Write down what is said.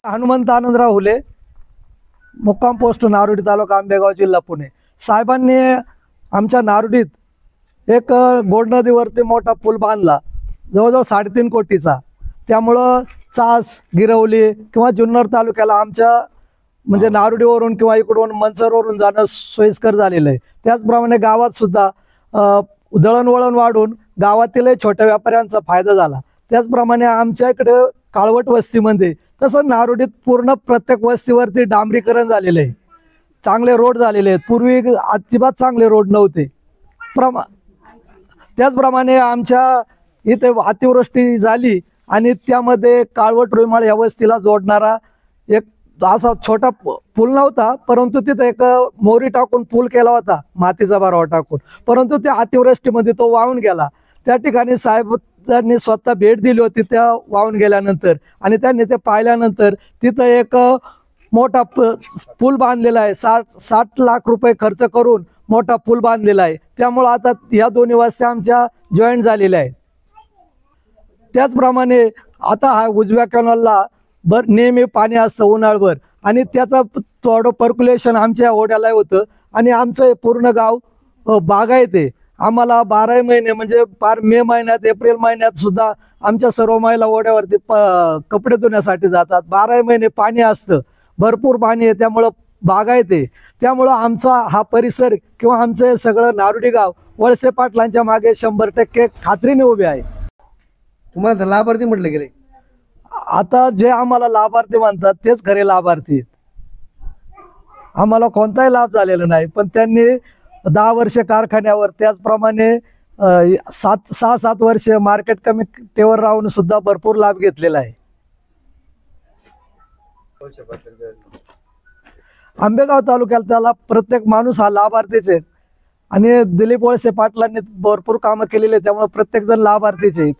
हनुमंत आनंदराव हुले, मुक्काम पोस्ट नारोडी, तालुका आंबेगाव, जिल्हा पुणे। साहेबांनी आमच्या नारोडीत एक गोड नदीवरती मोठा पूल बांधला, जवळजवळ 3.5 कोटीचा। त्यामुळं चास, गिरवली किंवा जुन्नर तालुक्याला आमच्या म्हणजे नारोडीवरून किंवा इकडून मंचरवरून जाणं सोयीस्कर झालेलं आहे। त्याचप्रमाणे गावात सुद्धा दळणवळण वाढून गावातील छोट्या व्यापाऱ्यांचा फायदा झाला। त्याचप्रमाणे आमच्या इकडे काळवट वस्तीमध्ये तसं नारोडीत पूर्ण प्रत्येक वस्तीवरती डांबरीकरण झालेलं आहे, चांगले रोड झालेले आहेत। पूर्वी अजिबात चांगले रोड नव्हते। त्याचप्रमाणे आमच्या इथे अतिवृष्टी झाली आणि त्यामध्ये काळवट रुईमाळ या वस्तीला जोडणारा एक असा छोटा पूल नव्हता, परंतु तिथे एक मोरी टाकून पूल केला होता, मातीचा बारवा टाकून, परंतु त्या अतिवृष्टीमध्ये तो वाहून गेला। त्या ठिकाणी साहेबांनी स्वतः भेट दिली होती त्या वाहून गेल्यानंतर, आणि त्यांनी ते पाहिल्यानंतर तिथं एक मोठा पूल बांधलेला आहे। 60 लाख रुपये खर्च करून मोठा पूल बांधलेला आहे। त्यामुळे आता या दोन्ही वस्त्या आमच्या जॉईंट झालेल्या आहेत। त्याचप्रमाणे आता हा उजव्या कॅनलला नेहमी पाणी असतं उन्हाळभर, आणि त्याचं थोडं पर्क्युलेशन आमच्या ओढ्याला होतं, आणि आमचं हे पूर्ण गाव बागायत आहे। आम्हाला 12 महिने म्हणजे फार मे महिन्यात, एप्रिल महिन्यात सुद्धा आमच्या सर्व महिला ओढ्यावरती कपडे धुण्यासाठी जातात। 12 महिने पाणी असतं, भरपूर पाणी आहे, त्यामुळं बागायत आहे। त्यामुळं आमचा हा परिसर किंवा आमचं हे सगळं नारोडी गाव वळसे पाटलांच्या मागे 100% खात्रीने उभे आहे। तुम्हाला लाभार्थी म्हटलं गेले, आता जे आम्हाला लाभार्थी म्हणतात तेच खरे लाभार्थी आहेत। आम्हाला कोणताही लाभ झालेला नाही, पण त्यांनी 10 वर्ष कारखान्यावर, त्याचप्रमाणे 6-7 वर्ष मार्केट कमिटीवर राहून सुद्धा भरपूर लाभ घेतलेला आहे। आंबेगाव तालुक्यात त्याला प्रत्येक माणूस हा लाभार्थीच आहे, आणि दिलीप वळसे पाटलांनी भरपूर कामं केलेली आहे, त्यामुळे प्रत्येक जण लाभार्थीच आहे।